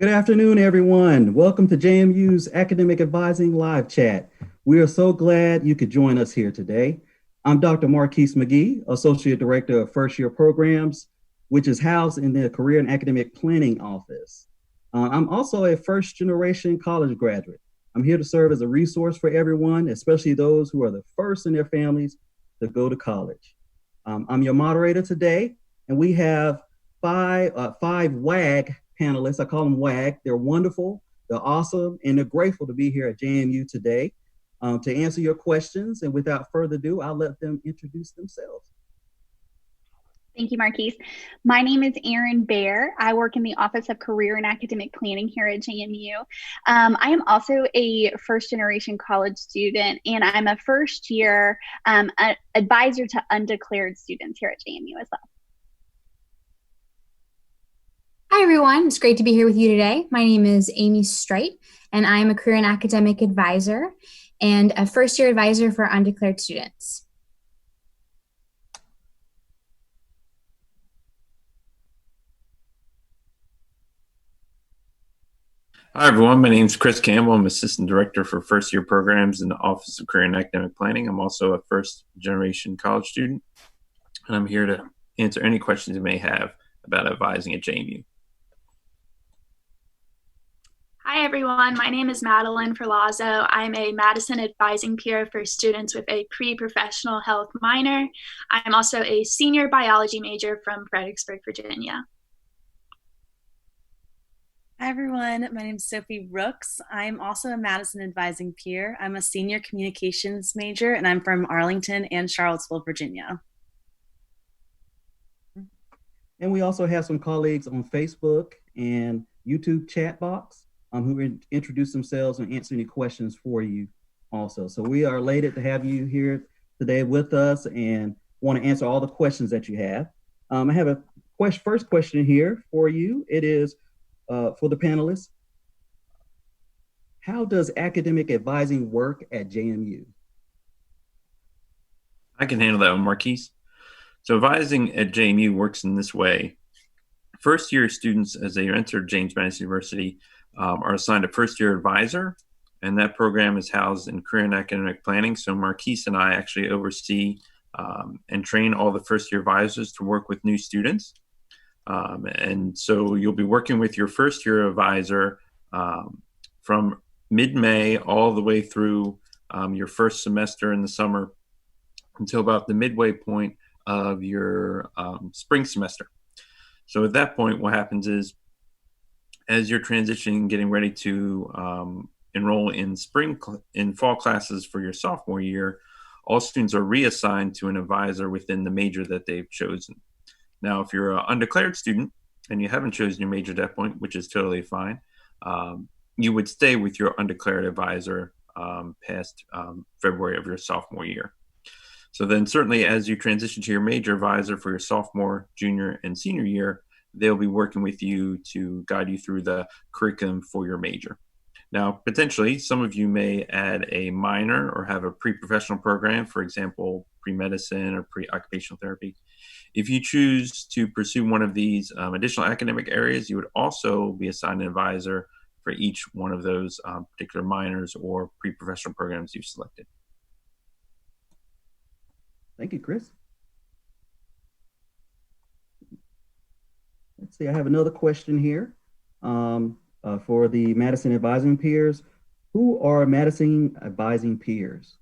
Good afternoon, everyone. Welcome to JMU's Academic Advising Live Chat. We are so glad you could join us here today. I'm Dr. Marquise McGee, Associate Director of First Year Programs, which is housed in the Career and Academic Planning Office. I'm also a first generation college graduate. I'm here to serve as a resource for everyone, especially those who are the first in their families to go to college. I'm your moderator today, and we have five WAG panelists. I call them WAG. They're wonderful, they're awesome, and they're grateful to be here at JMU today to answer your questions. And without further ado, I'll let them introduce themselves. Thank you, Marquise. My name is Erin Baer. I work in the Office of Career and Academic Planning here at JMU. I am also a first-generation college student, and I'm a first-year advisor to undeclared students here at JMU as well. Hi, everyone. It's great to be here with you today. My name is Amy Streit, and I'm a career and academic advisor and a first-year advisor for undeclared students. Hi, everyone. My name is Chris Campbell. I'm Assistant Director for First Year Programs in the Office of Career and Academic Planning. I'm also a first-generation college student, and I'm here to answer any questions you may have about advising at JMU. Hi, everyone. My name is Madeline Ferlazzo. I'm a Madison advising peer for students with a pre-professional health minor. I'm also a senior biology major from Fredericksburg, Virginia. Hi, everyone. My name is Sophie Rooks. I'm also a Madison advising peer. I'm a senior communications major, and I'm from Arlington and Charlottesville, Virginia. And we also have some colleagues on Facebook and YouTube chat box who introduce themselves and answer any questions for you also. So we are elated to have you here today with us and want to answer all the questions that you have. I have a first question here for you. It is for the panelists. How does academic advising work at JMU? I can handle that one, Marquise. So advising at JMU works in this way. First year students, as they enter James Madison University, are assigned a first year advisor, and that program is housed in career and academic planning. So Marquise and I actually oversee and train all the first year advisors to work with new students. And so you'll be working with your first year advisor from mid-May all the way through your first semester in the summer until about the midway point of your spring semester. So at that point, what happens is, as you're transitioning, getting ready to enroll in fall classes for your sophomore year, all students are reassigned to an advisor within the major that they've chosen. Now, if you're an undeclared student and you haven't chosen your major at that point, which is totally fine, you would stay with your undeclared advisor past February of your sophomore year. So then certainly as you transition to your major advisor for your sophomore, junior, and senior year, they'll be working with you to guide you through the curriculum for your major. Now, potentially, some of you may add a minor or have a pre-professional program, for example, pre-medicine or pre-occupational therapy. If you choose to pursue one of these additional academic areas, you would also be assigned an advisor for each one of those particular minors or pre-professional programs you've selected. Thank you, Chris. Let's see, I have another question here for the Madison advising peers. Who are Madison advising peers?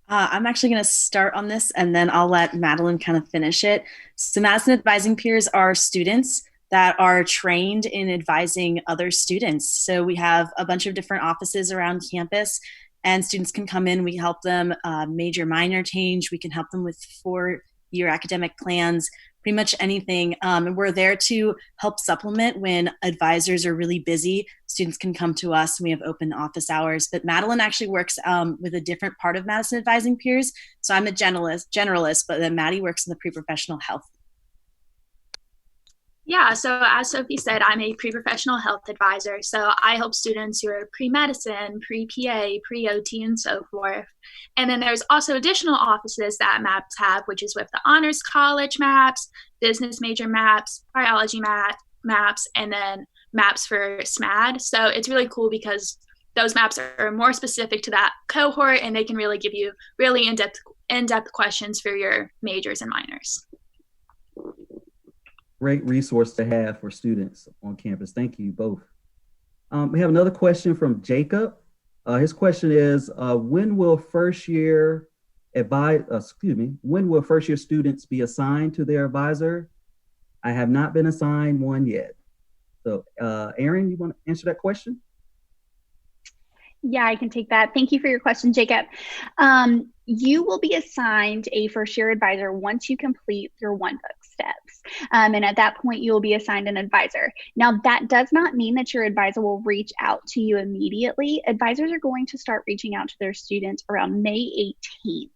I'm actually going to start on this, and then I'll let Madeline kind of finish it. So Madison advising peers are students that are trained in advising other students. So we have a bunch of different offices around campus, and students can come in. We help them major minor change. We can help them with 4-year academic plans, pretty much anything. And we're there to help supplement when advisors are really busy. Students can come to us, and we have open office hours. But Madeline actually works with a different part of Madison advising peers. So I'm a generalist, but then Maddie works in the pre-professional health. Yeah, so as Sophie said, I'm a pre-professional health advisor. So I help students who are pre-medicine, pre-PA, pre-OT, and so forth. And then there's also additional offices that MAPS have, which is with the Honors College MAPS, Business Major MAPS, Biology MAPS, maps and then maps for SMAD. So it's really cool because those maps are more specific to that cohort, and they can really give you really in-depth questions for your majors and minors. Great resource to have for students on campus. Thank you both. We have another question from Jacob. His question is, when will first year students be assigned to their advisor? I have not been assigned one yet. So Erin, you want to answer that question? Yeah, I can take that. Thank you for your question, Jacob. You will be assigned a first year advisor once you complete your one book steps. And at that point, you will be assigned an advisor. Now, that does not mean that your advisor will reach out to you immediately. Advisors are going to start reaching out to their students around May 18th.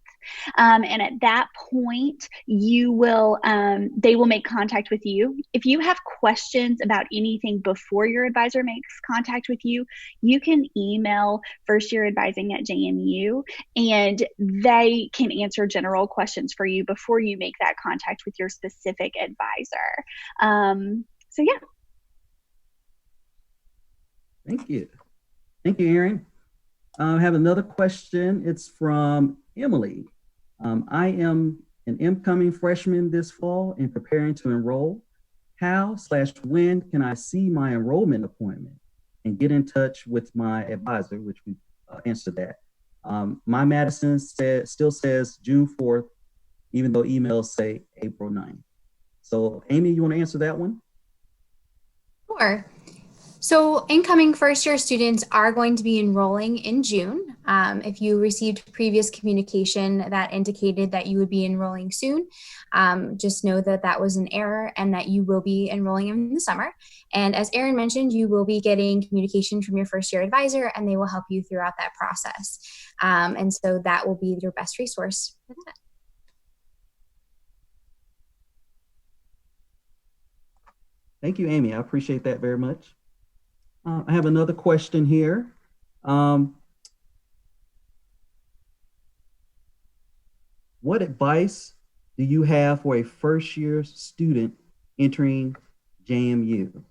And at that point, they will make contact with you. If you have questions about anything before your advisor makes contact with you, you can email firstyearadvising@JMU, and they can answer general questions for you before you make that contact with your specific advisor. So yeah. Thank you. Thank you, Erin. I have another question. It's from Emily. I am an incoming freshman this fall and preparing to enroll. How/when can I see my enrollment appointment and get in touch with my advisor, which we answered that. My Madison still says June 4th, even though emails say April 9th. So Amy, you want to answer that one? Sure. So incoming first year students are going to be enrolling in June. If you received previous communication that indicated that you would be enrolling soon, just know that that was an error and that you will be enrolling in the summer. And as Erin mentioned, you will be getting communication from your first year advisor, and they will help you throughout that process. And so that will be your best resource for that. Thank you, Amy. I appreciate that very much. I have another question here. What advice do you have for a first year student entering JMU?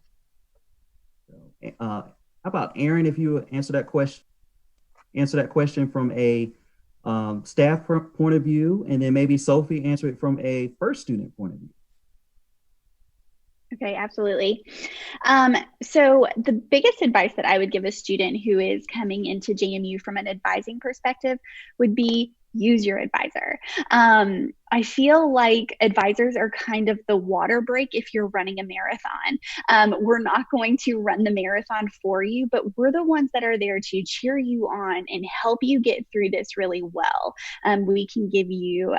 How about Erin, if you answer that question from a staff point of view, and then maybe Sophie answer it from a first student point of view. Okay, absolutely. So the biggest advice that I would give a student who is coming into JMU from an advising perspective would be use your advisor. I feel like advisors are kind of the water break if you're running a marathon. We're not going to run the marathon for you, but we're the ones that are there to cheer you on and help you get through this really well. We can give you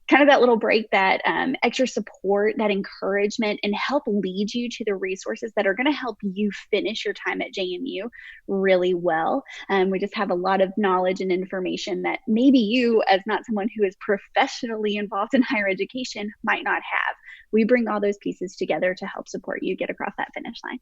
kind of that little break, that extra support, that encouragement, and help lead you to the resources that are going to help you finish your time at JMU really well. We just have a lot of knowledge and information that maybe you, as not someone who is professionally involved in higher education, might not have. We bring all those pieces together to help support you get across that finish line.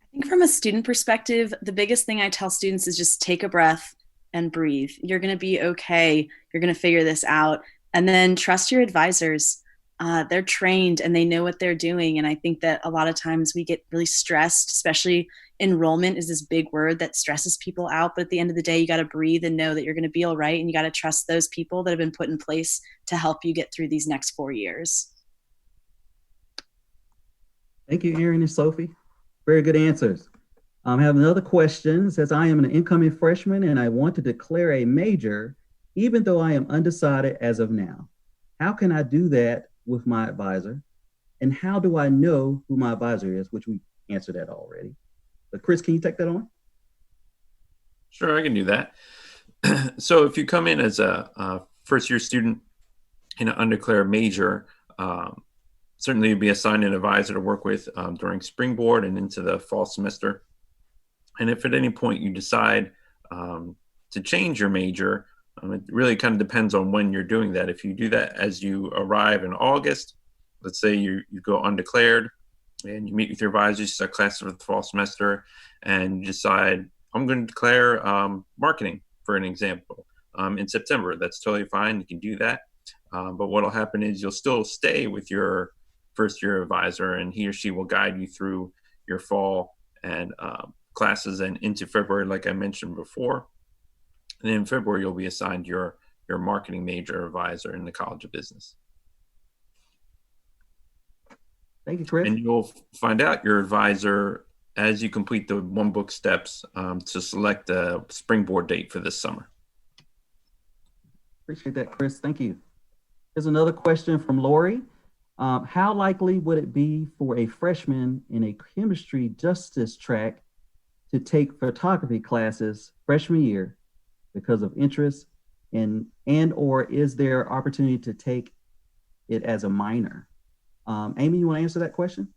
I think from a student perspective, the biggest thing I tell students is just take a breath and breathe. You're going to be okay. You're going to figure this out. And then trust your advisors. They're trained and they know what they're doing. And I think that a lot of times we get really stressed, especially enrollment is this big word that stresses people out. But at the end of the day, you got to breathe and know that you're going to be all right. And you got to trust those people that have been put in place to help you get through these next 4 years. Thank you, Erin and Sophie. Very good answers. I have another question. It says, I am an incoming freshman and I want to declare a major, even though I am undecided as of now. How can I do that with my advisor? And how do I know who my advisor is? Which we answered that already. But Chris, can you take that on? Sure, I can do that. So if you come in as a first year student in an undeclared major, certainly you'll be assigned an advisor to work with during springboard and into the fall semester. And if at any point you decide to change your major, it really kind of depends on when you're doing that. If you do that as you arrive in August, let's say you go undeclared and you meet with your advisor, you start classes for the fall semester, and you decide, I'm going to declare marketing, for an example, in September. That's totally fine. You can do that. But what will happen is you'll still stay with your first year advisor, and he or she will guide you through your fall and classes and into February, like I mentioned before. And in February, you'll be assigned your marketing major advisor in the College of Business. Thank you, Chris. And you'll find out your advisor as you complete the one book steps to select a springboard date for this summer. Appreciate that, Chris. Thank you. Here's another question from Lori. How likely would it be for a freshman in a chemistry justice track to take photography classes freshman year because of interest, and or is there opportunity to take it as a minor? Amy, you want to answer that question?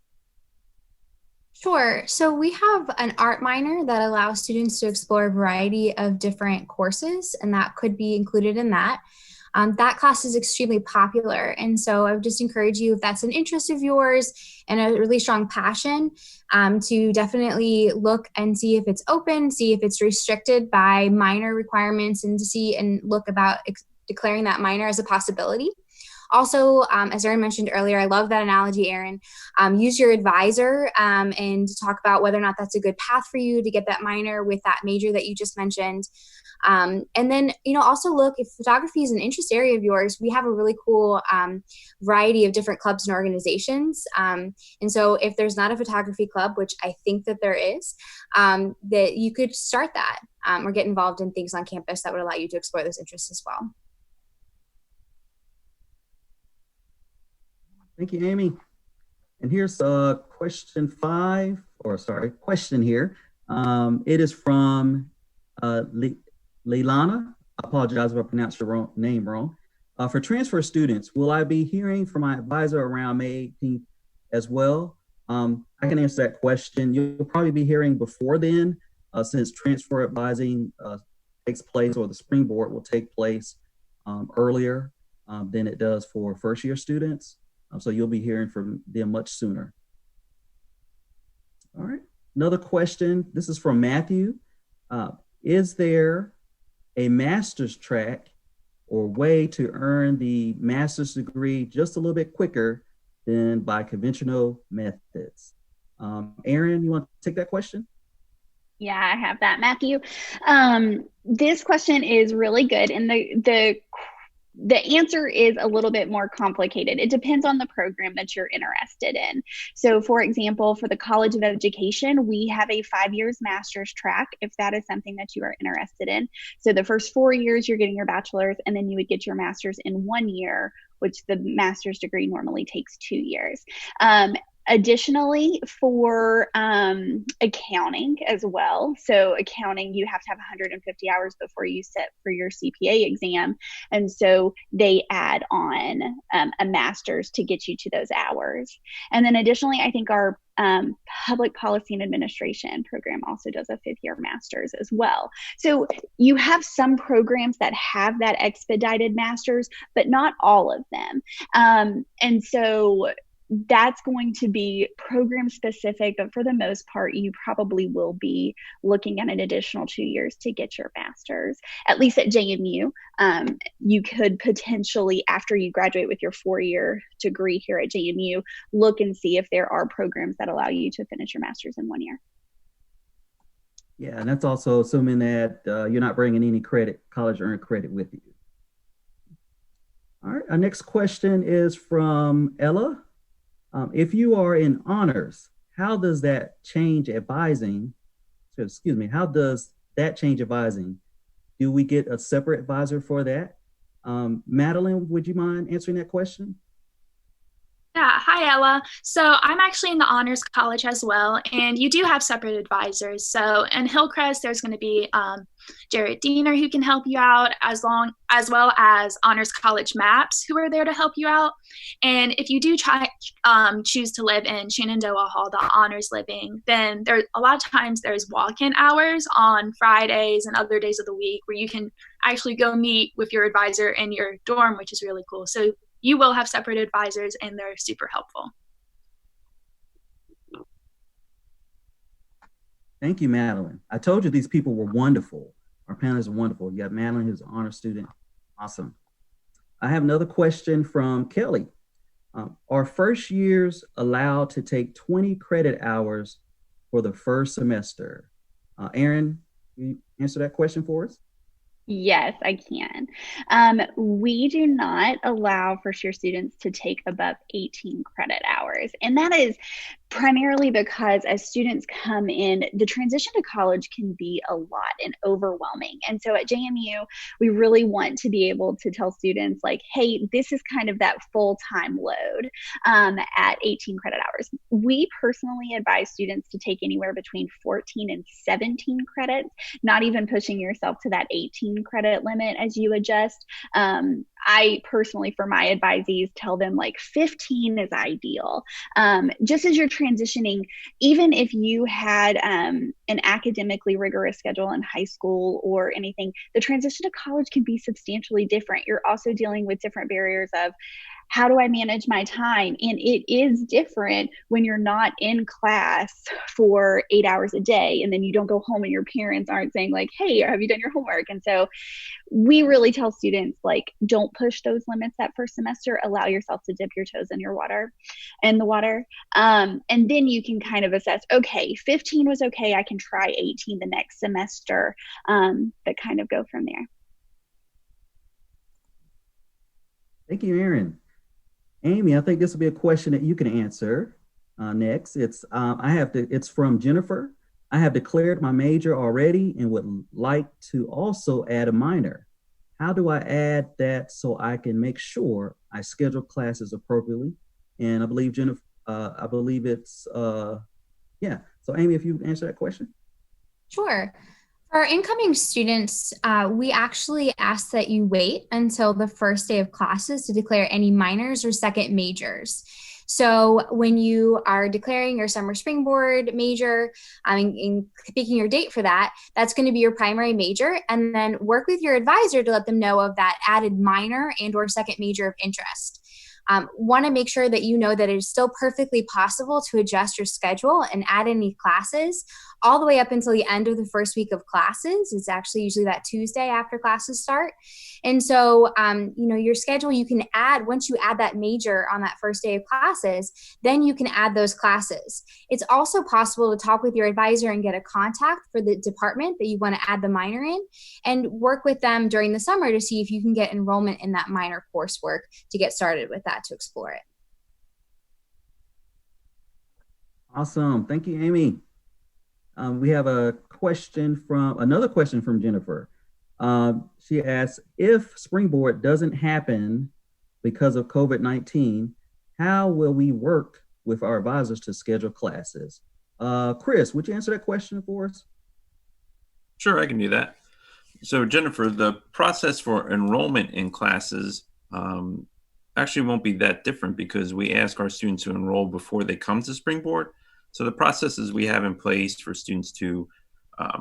Sure. So we have an art minor that allows students to explore a variety of different courses, and that could be included in that. That class is extremely popular. And so I would just encourage you, if that's an interest of yours and a really strong passion, to definitely look and see if it's open, see if it's restricted by minor requirements, and to see and look about declaring that minor as a possibility. Also, as Erin mentioned earlier, I love that analogy, Erin. Use your advisor and talk about whether or not that's a good path for you to get that minor with that major that you just mentioned. And then, also look, if photography is an interest area of yours, we have a really cool variety of different clubs and organizations. And so if there's not a photography club, which I think that there is, that you could start that or get involved in things on campus that would allow you to explore those interests as well. Thank you, Amy. And here's question here. It is from Leilana. I apologize if I pronounced your name wrong. For transfer students, will I be hearing from my advisor around May 18th as well? I can answer that question. You'll probably be hearing before then, since transfer advising takes place, or the springboard will take place earlier than it does for first year students. So you'll be hearing from them much sooner. All right, another question. This is from Matthew. Is there a master's track or way to earn the master's degree just a little bit quicker than by conventional methods? Erin, you want to take that question? Yeah, I have that, Matthew. This question is really good, and the answer is a little bit more complicated. It depends on the program that you're interested in. So for example, for the College of Education, we have a 5 years master's track, if that is something that you are interested in. So the first 4 years, you're getting your bachelor's, and then you would get your master's in 1 year, which the master's degree normally takes 2 years. Additionally, for accounting as well. So accounting, you have to have 150 hours before you sit for your CPA exam. And so they add on a master's to get you to those hours. And then additionally, I think our public policy and administration program also does a 5-year master's as well. So you have some programs that have that expedited master's, but not all of them. And so that's going to be program specific, but for the most part, you probably will be looking at an additional 2 years to get your master's. At least at JMU, you could potentially, after you graduate with your 4-year degree here at JMU, look and see if there are programs that allow you to finish your master's in 1 year. Yeah, and that's also assuming that you're not bringing any college earned credit with you. All right, our next question is from Ella. If you are in honors, how does that change advising? How does that change advising? Do we get a separate advisor for that? Madeline, would you mind answering that question? Yeah, hi Ella. So I'm actually in the Honors College as well, and you do have separate advisors. So in Hillcrest, there's going to be Jared Diener who can help you out, as well as Honors College Maps who are there to help you out. And if you do choose to live in Shenandoah Hall, the Honors Living, then there a lot of times there's walk-in hours on Fridays and other days of the week where you can actually go meet with your advisor in your dorm, which is really cool. So you will have separate advisors, and they're super helpful. Thank you, Madeline. I told you these people were wonderful. Our panelists are wonderful. You have Madeline, who's an honor student. Awesome. I have another question from Kelly. Are first years allowed to take 20 credit hours for the first semester? Aaron, can you answer that question for us? Yes, I can. We do not allow first year students to take above 18 credit hours. And that is primarily because as students come in, the transition to college can be a lot and overwhelming. And so at JMU, we really want to be able to tell students like, hey, this is kind of that full-time load at 18 credit hours. We personally advise students to take anywhere between 14 and 17 credits, not even pushing yourself to that 18 credit limit as you adjust. I personally, for my advisees, tell them like 15 is ideal. Just as you're transitioning, even if you had an academically rigorous schedule in high school or anything, the transition to college can be substantially different. You're also dealing with different barriers of how do I manage my time? And it is different when you're not in class for 8 hours a day and then you don't go home and your parents aren't saying like, hey, have you done your homework? And so we really tell students like, don't push those limits that first semester. Allow yourself to dip your toes in the water. And then you can kind of assess, okay, 15 was okay. I can try 18 the next semester, but kind of go from there. Thank you, Aaron. Amy, I think this will be a question that you can answer next. It's from Jennifer. I have declared my major already and would like to also add a minor. How do I add that so I can make sure I schedule classes appropriately? And I believe Jennifer, yeah. So Amy, if you answer that question. Sure. For our incoming students, we actually ask that you wait until the first day of classes to declare any minors or second majors. So when you are declaring your summer springboard major, in picking your date for that, that's going to be your primary major, and then work with your advisor to let them know of that added minor and or second major of interest. Want to make sure that you know that it is still perfectly possible to adjust your schedule and add any classes all the way up until the end of the first week of classes. It's actually usually that Tuesday after classes start. And so, your schedule, you can add, once you add that major on that first day of classes, then you can add those classes. It's also possible to talk with your advisor and get a contact for the department that you want to add the minor in and work with them during the summer to see if you can get enrollment in that minor coursework to get started with that, to explore it. Awesome. Thank you, Amy. We have another question from Jennifer. She asks, if Springboard doesn't happen because of COVID-19, how will we work with our advisors to schedule classes? Chris, would you answer that question for us? Sure, I can do that. So Jennifer, the process for enrollment in classes actually won't be that different because we ask our students to enroll before they come to Springboard. So the processes we have in place for students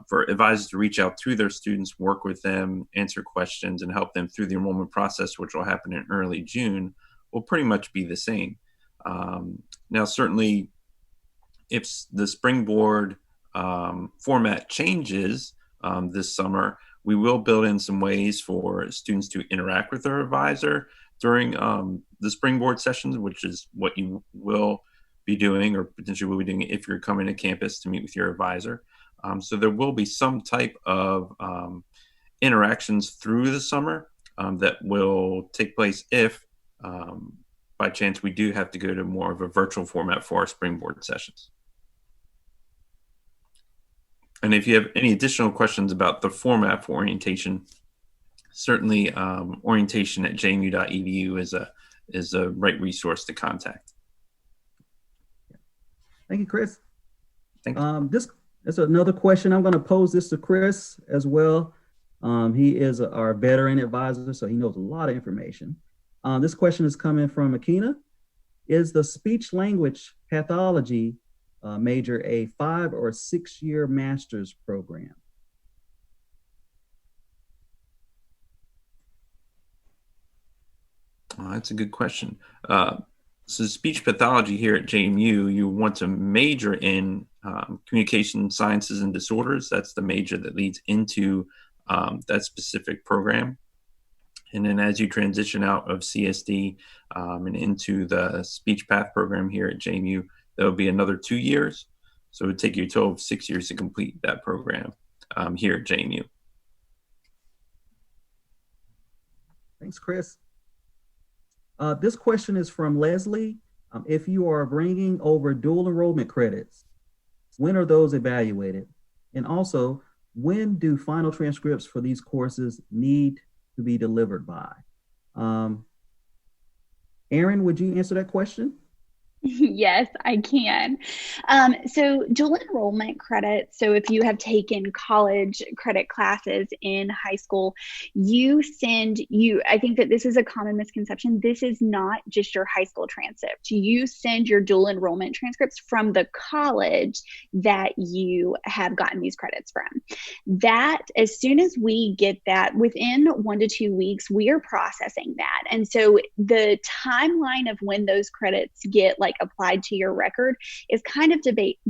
for advisors to reach out to their students, work with them, answer questions, and help them through the enrollment process, which will happen in early June, will pretty much be the same. Now, certainly, if the Springboard format changes this summer, we will build in some ways for students to interact with their advisor during the Springboard sessions, which is what you will be doing or potentially will be doing if you're coming to campus to meet with your advisor. So there will be some type of interactions through the summer that will take place if by chance we do have to go to more of a virtual format for our Springboard sessions. And if you have any additional questions about the format for orientation, certainly orientation at jmu.edu is a right resource to contact. Thank you, Chris. Thank you. This is another question. I'm going to pose this to Chris as well. He is our veteran advisor, so he knows a lot of information. This question is coming from Akina. Is the speech language pathology major a 5 or 6 year master's program? That's a good question. So speech pathology here at JMU, you want to major in communication sciences and disorders. That's the major that leads into that specific program. And then as you transition out of CSD and into the speech path program here at JMU, that'll be another 2 years. So it would take you a total of 6 years to complete that program here at JMU. Thanks, Chris. This question is from Leslie. If you are bringing over dual enrollment credits, when are those evaluated? And also, when do final transcripts for these courses need to be delivered by? Erin, would you answer that question? Yes, I can. So dual enrollment credits. So if you have taken college credit classes in high school, I think that this is a common misconception. This is not just your high school transcript. You send your dual enrollment transcripts from the college that you have gotten these credits from. That, as soon as we get that, within 1 to 2 weeks, we are processing that. And so the timeline of when those credits get applied to your record is kind of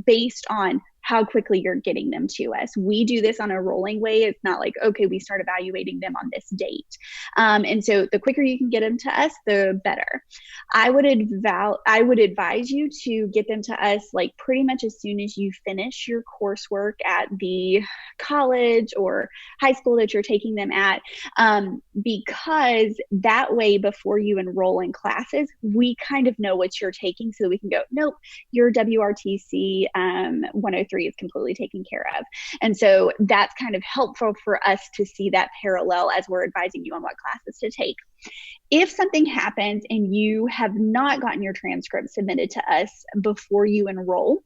based on how quickly you're getting them to us. We do this on a rolling way. It's not like, okay, we start evaluating them on this date. And so the quicker you can get them to us, the better. I would advise you to get them to us pretty much as soon as you finish your coursework at the college or high school that you're taking them at, because that way, before you enroll in classes, we kind of know what you're taking, so we can go, nope, your WRTC 103 is completely taken care of. And so that's kind of helpful for us to see that parallel as we're advising you on what classes to take. If something happens and you have not gotten your transcript submitted to us before you enroll,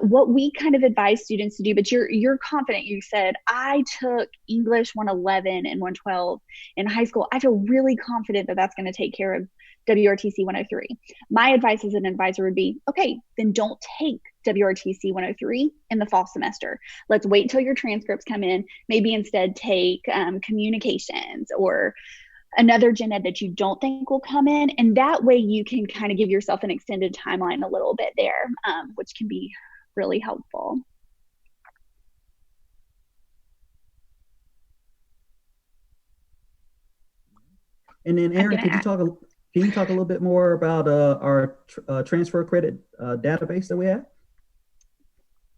what we kind of advise students to do, but you're confident, you said, I took English 111 and 112 in high school. I feel really confident that that's going to take care of WRTC 103. My advice as an advisor would be, okay, then don't take WRTC 103 in the fall semester. Let's wait till your transcripts come in. Maybe instead take communications or another gen ed that you don't think will come in. And that way you can kind of give yourself an extended timeline a little bit there, which can be really helpful. And then Erin, can you talk a little bit more about our transfer credit database that we have?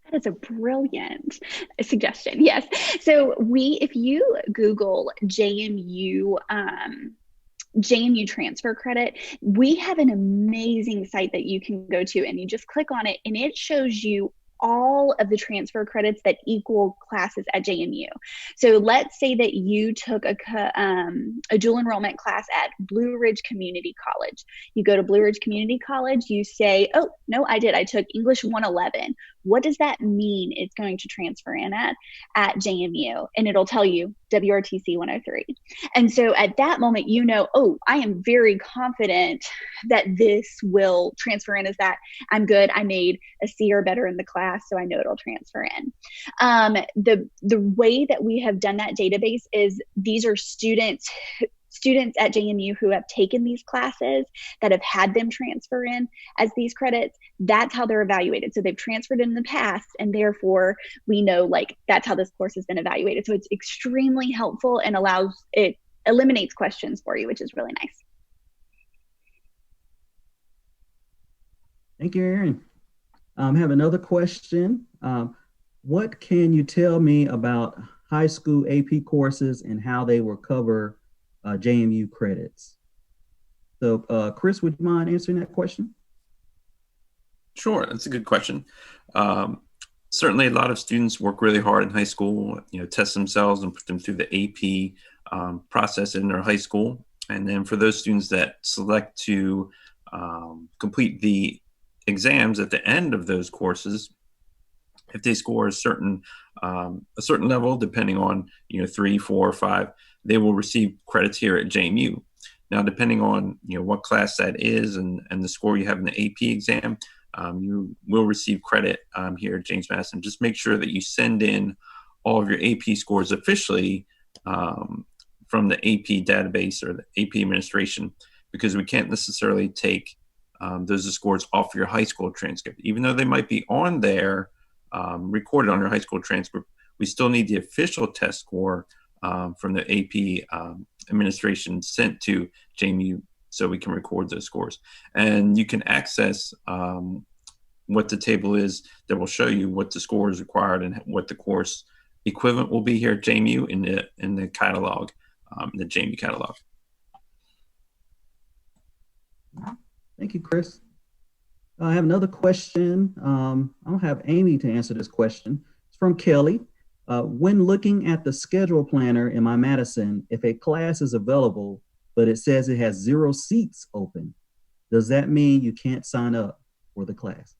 That is a brilliant suggestion. Yes. So if you Google JMU transfer credit, we have an amazing site that you can go to, and you just click on it and it shows you all of the transfer credits that equal classes at JMU. So let's say that you took a dual enrollment class at Blue Ridge Community College. You go to Blue Ridge Community College, you say, oh, no, I took English 111. What does that mean it's going to transfer in at JMU? And it'll tell you WRTC 103. And so at that moment, you know, oh, I am very confident that this will transfer in as that. I'm good. I made a C or better in the class, so I know it'll transfer in. The way that we have done that database is these are students at JMU who have taken these classes that have had them transfer in as these credits. That's how they're evaluated. So they've transferred in the past, and therefore we know that's how this course has been evaluated. So it's extremely helpful and eliminates questions for you, which is really nice. Thank you, Erin. I have another question. What can you tell me about high school AP courses and how they will cover JMU credits? So Chris, would you mind answering that question? Sure, that's a good question. Certainly a lot of students work really hard in high school, test themselves and put them through the AP process in their high school. And then for those students that select to complete the exams at the end of those courses, if they score a certain level, depending on 3, 4, or 5, they will receive credits here at JMU. Now, depending on what class that is and the score you have in the AP exam, you will receive credit here at James Madison. Just make sure that you send in all of your AP scores officially from the AP database or the AP administration, because we can't necessarily take those scores off your high school transcript. Even though they might be on there, recorded on your high school transcript, we still need the official test score from the AP administration sent to JMU so we can record those scores. And you can access what the table is that will show you what the score is required and what the course equivalent will be here at JMU in the catalog, the JMU catalog. Thank you, Chris. I have another question. I'll have Amy to answer this question. It's from Kelly. When looking at the schedule planner in my Madison, if a class is available, but it says it has 0 seats open, does that mean you can't sign up for the class?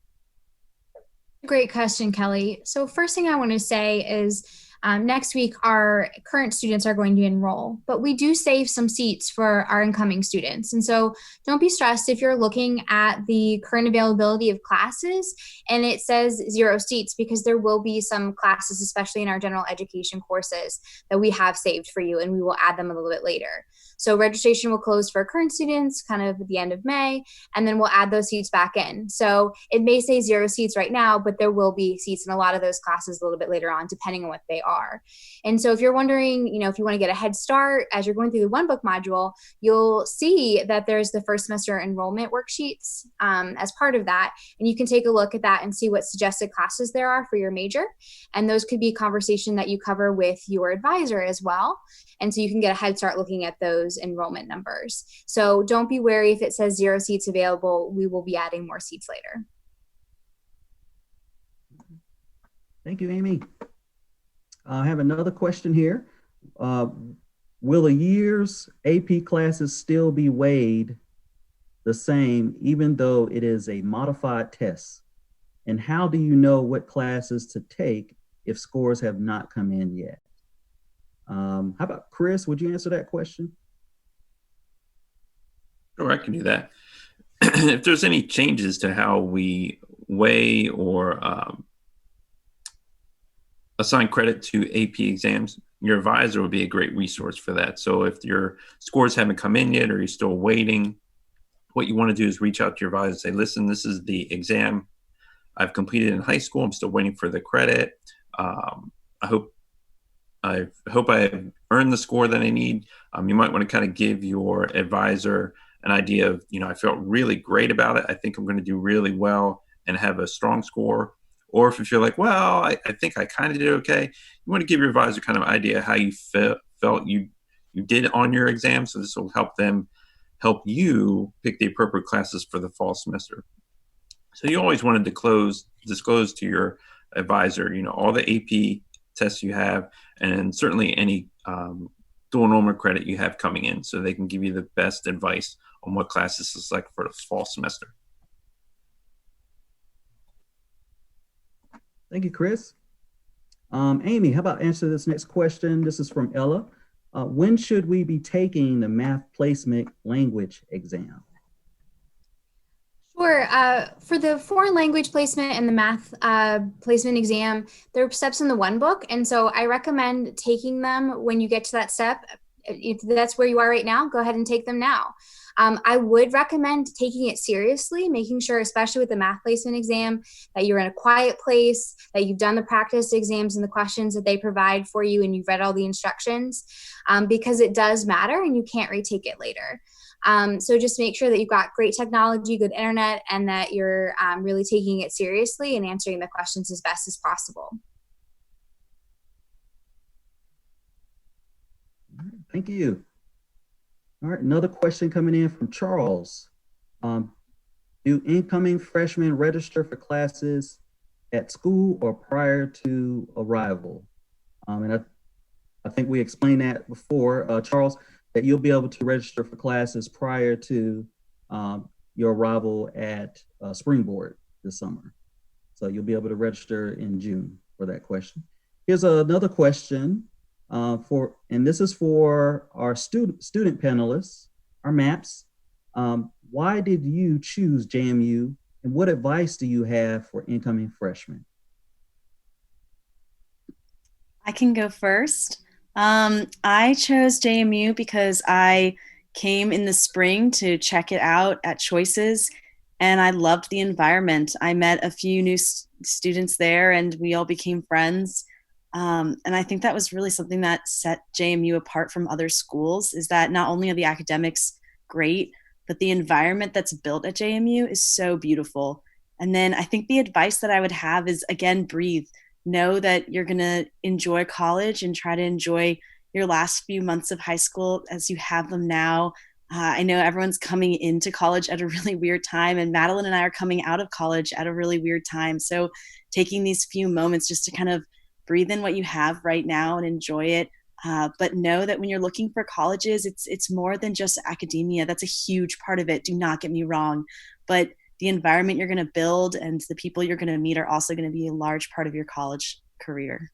Great question, Kelly. So first thing I want to say is next week, our current students are going to enroll, but we do save some seats for our incoming students. And so don't be stressed if you're looking at the current availability of classes and it says 0 seats, because there will be some classes, especially in our general education courses, that we have saved for you, and we will add them a little bit later. So registration will close for current students kind of at the end of May, and then we'll add those seats back in. So it may say 0 seats right now, but there will be seats in a lot of those classes a little bit later on, depending on what they are. And so if you're wondering, if you want to get a head start as you're going through the one book module, you'll see that there's the first semester enrollment worksheets as part of that. And you can take a look at that and see what suggested classes there are for your major. And those could be conversation that you cover with your advisor as well. And so you can get a head start looking at those enrollment numbers. So don't be wary if it says 0 seats available. We will be adding more seats later. Thank you, Amy. I have another question here. Will a year's AP classes still be weighed the same, even though it is a modified test? And how do you know what classes to take if scores have not come in yet? How about Chris? Would you answer that question? Sure, I can do that. If there's any changes to how we weigh or assign credit to AP exams, your advisor will be a great resource for that. So if your scores haven't come in yet or you're still waiting, what you want to do is reach out to your advisor and say, listen, this is the exam I've completed in high school. I'm still waiting for the credit. I hope I've earned the score that I need. You might want to kind of give your advisor an idea of, I felt really great about it. I think I'm going to do really well and have a strong score. Or if you feel like, well, I think I kind of did okay, you want to give your advisor kind of an idea how you felt you did on your exam. So this will help you pick the appropriate classes for the fall semester. So you always want to disclose to your advisor, all the AP tests you have, and certainly any dual enrollment credit you have coming in, so they can give you the best advice on what classes to select for the fall semester. Thank you, Chris. Amy, how about answer this next question? This is from Ella. When should we be taking the math placement language exam? Sure. For the foreign language placement and the math placement exam, there are steps in the one book. And so I recommend taking them when you get to that step. If that's where you are right now, go ahead and take them now. I would recommend taking it seriously, making sure, especially with the math placement exam, that you're in a quiet place, that you've done the practice exams and the questions that they provide for you, and you've read all the instructions, because it does matter and you can't retake it later. So just make sure that you've got great technology, good internet, and that you're really taking it seriously and answering the questions as best as possible. Thank you. All right, another question coming in from Charles. Do incoming freshmen register for classes at school or prior to arrival? And I think we explained that before, Charles, that you'll be able to register for classes prior to your arrival at Springboard this summer. So you'll be able to register in June for that question. Here's another question and this is for our student panelists, our MAPs. Why did you choose JMU, and what advice do you have for incoming freshmen? I can go first. I chose JMU because I came in the spring to check it out at Choices, and I loved the environment. I met a few new students there, and we all became friends. And I think that was really something that set JMU apart from other schools, is that not only are the academics great, but the environment that's built at JMU is so beautiful. And then I think the advice that I would have is, again, breathe. Know that you're going to enjoy college and try to enjoy your last few months of high school as you have them now. I know everyone's coming into college at a really weird time, and Madeline and I are coming out of college at a really weird time. So taking these few moments just to kind of breathe in what you have right now and enjoy it. But know that when you're looking for colleges, it's more than just academia. That's a huge part of it. Do not get me wrong, but the environment you're going to build and the people you're going to meet are also going to be a large part of your college career.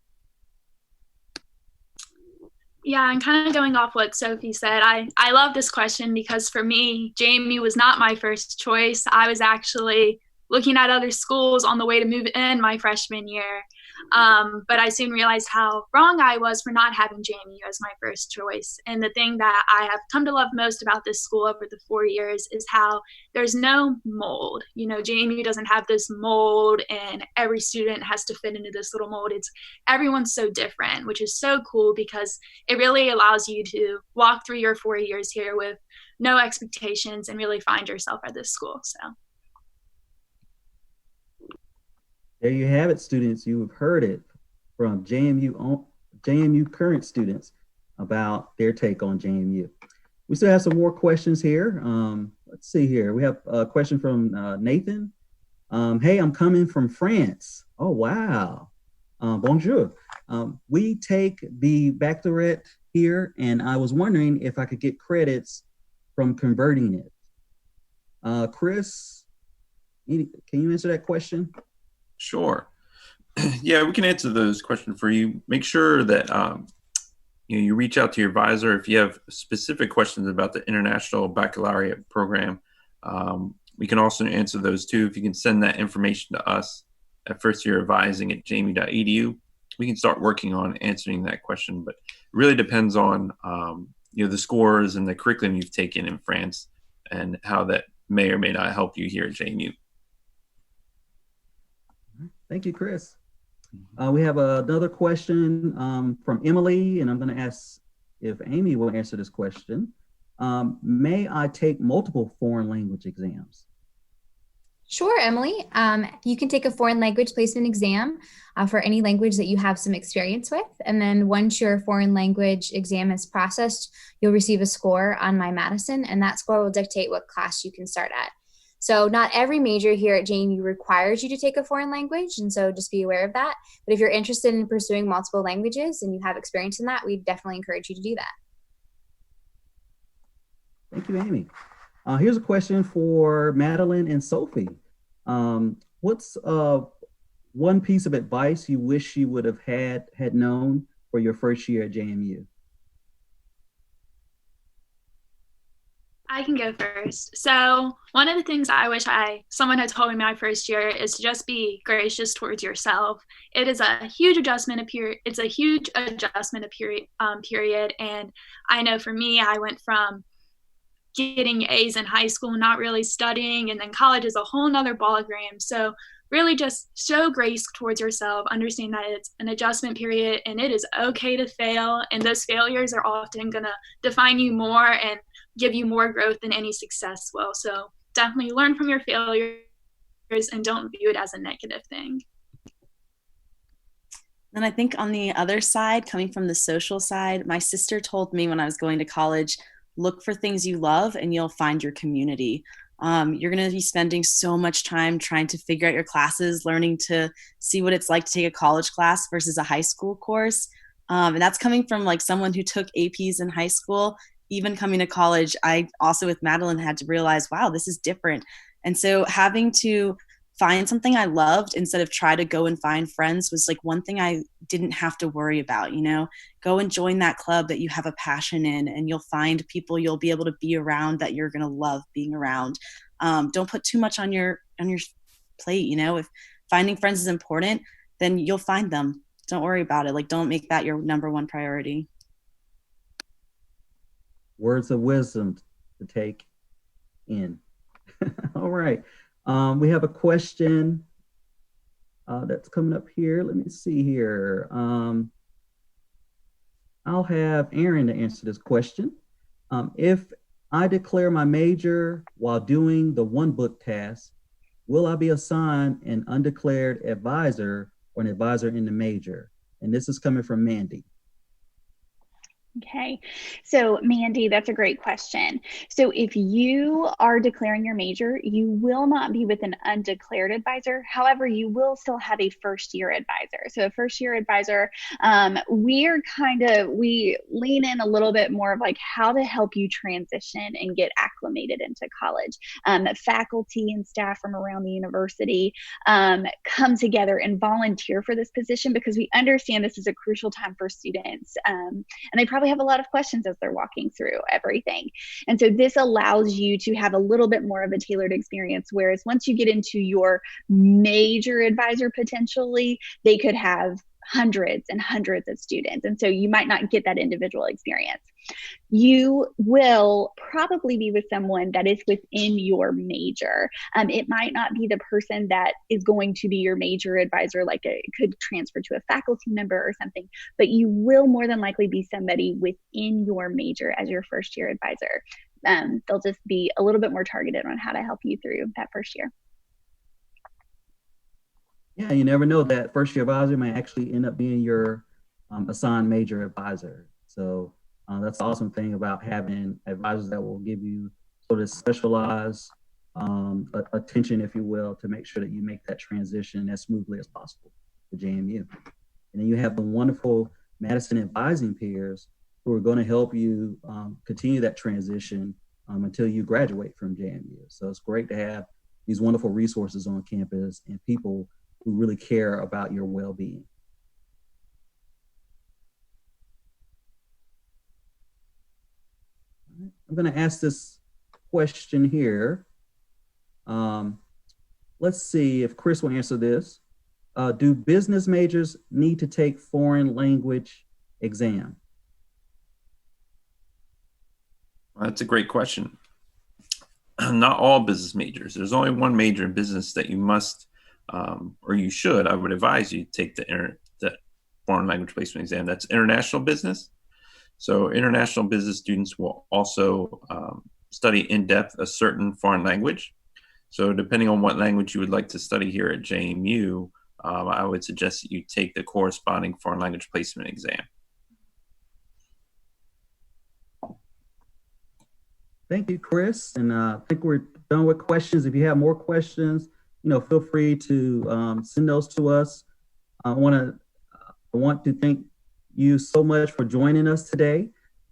Yeah, and kind of going off what Sophie said, I love this question because for me, JMU was not my first choice. I was actually looking at other schools on the way to move in my freshman year. But I soon realized how wrong I was for not having JMU as my first choice. And the thing that I have come to love most about this school over the 4 years is how there's no mold. You know, JMU doesn't have this mold and every student has to fit into this little mold. It's everyone's so different, which is so cool because it really allows you to walk through your 4 years here with no expectations and really find yourself at this school. So there you have it, students. You have heard it from JMU current students about their take on JMU. We still have some more questions here. Let's see here. We have a question from Nathan. Hey, I'm coming from France. Oh, wow. Bonjour. We take the baccalaureate here, and I was wondering if I could get credits from converting it. Chris, can you answer that question? Sure. Yeah, we can answer those questions for you. Make sure that you reach out to your advisor if you have specific questions about the International Baccalaureate program. We can also answer those too. If you can send that information to us at firstyearadvising@jmu.edu, we can start working on answering that question. But it really depends on the scores and the curriculum you've taken in France and how that may or may not help you here at JMU. Thank you, Chris. We have another question from Emily, and I'm going to ask if Amy will answer this question. May I take multiple foreign language exams? Sure, Emily. You can take a foreign language placement exam for any language that you have some experience with. And then once your foreign language exam is processed, you'll receive a score on My Madison, and that score will dictate what class you can start at. So not every major here at JMU requires you to take a foreign language, and so just be aware of that. But if you're interested in pursuing multiple languages and you have experience in that, we definitely encourage you to do that. Thank you, Amy. Here's a question for Madeline and Sophie. What's one piece of advice you wish you would have had known for your first year at JMU? I can go first. So one of the things I wish someone had told me my first year is to just be gracious towards yourself. It is a huge adjustment period. It's a huge adjustment period. And I know for me, I went from getting A's in high school, not really studying, and then college is a whole nother ballgame. So really just show grace towards yourself, understand that it's an adjustment period and it is okay to fail. And those failures are often going to define you more and give you more growth than any success will. So definitely learn from your failures and don't view it as a negative thing. And I think on the other side, coming from the social side, my sister told me when I was going to college, look for things you love and you'll find your community. You're going to be spending so much time trying to figure out your classes, learning to see what it's like to take a college class versus a high school course. And that's coming from like someone who took APs in high school. Even coming to college, I also with Madeline had to realize, wow, this is different. And so having to find something I loved instead of try to go and find friends was like one thing I didn't have to worry about, go and join that club that you have a passion in and you'll find people you'll be able to be around that you're going to love being around. Don't put too much on your plate. If finding friends is important, then you'll find them. Don't worry about it. Like, don't make that your number one priority. Words of wisdom to take in. All right. We have a question that's coming up here. Let me see here. I'll have Aaron to answer this question. If I declare my major while doing the one book task, will I be assigned an undeclared advisor or an advisor in the major? And this is coming from Mandy. Okay, so Mandy, that's a great question. So if you are declaring your major, you will not be with an undeclared advisor. However, you will still have a first year advisor. So a first year advisor, we lean in a little bit more of like how to help you transition and get acclimated into college. Faculty and staff from around the university come together and volunteer for this position because we understand this is a crucial time for students. And they probably have a lot of questions as they're walking through everything. And so this allows you to have a little bit more of a tailored experience, whereas once you get into your major advisor, potentially, they could have hundreds and hundreds of students. And so you might not get that individual experience. You will probably be with someone that is within your major. It might not be the person that is going to be your major advisor, like it could transfer to a faculty member or something, but you will more than likely be somebody within your major as your first year advisor. They'll just be a little bit more targeted on how to help you through that first year. Yeah, you never know, that first year advisor may actually end up being your assigned major advisor. So that's the awesome thing about having advisors that will give you sort of specialized attention, if you will, to make sure that you make that transition as smoothly as possible to JMU. And then you have the wonderful Madison advising peers who are going to help you continue that transition until you graduate from JMU. So it's great to have these wonderful resources on campus and people who really care about your well-being. I'm going to ask this question here. Let's see if Chris will answer this. Do business majors need to take foreign language exam? Well, that's a great question. Not all business majors. There's only one major in business that you must or you should, I would advise you take the foreign language placement exam. That's international business. So international business students will also study in depth a certain foreign language. So depending on what language you would like to study here at JMU, I would suggest that you take the corresponding foreign language placement exam. Thank you, Chris. And I think we're done with questions. If you have more questions, feel free to send those to us. I want to thank you so much for joining us today.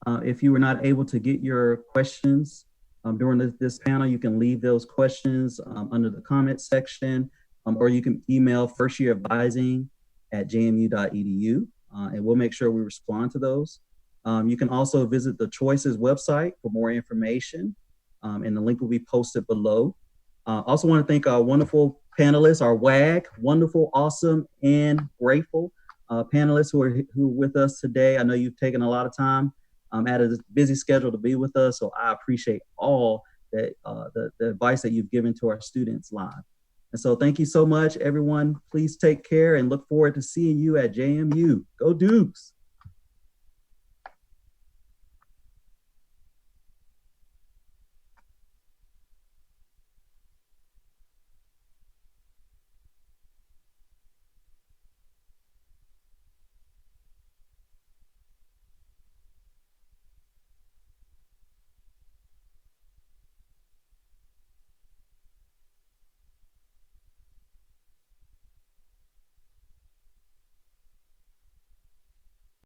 If you were not able to get your questions during this panel, you can leave those questions under the comment section, or you can email firstyearadvising@jmu.edu, and we'll make sure we respond to those. You can also visit the Choices website for more information, and the link will be posted below. Also want to thank our wonderful panelists, our WAG, wonderful, awesome, and grateful panelists who are with us today. I know you've taken a lot of time out of this busy schedule to be with us, so I appreciate all that the advice that you've given to our students live. And so thank you so much, everyone. Please take care and look forward to seeing you at JMU. Go Dukes!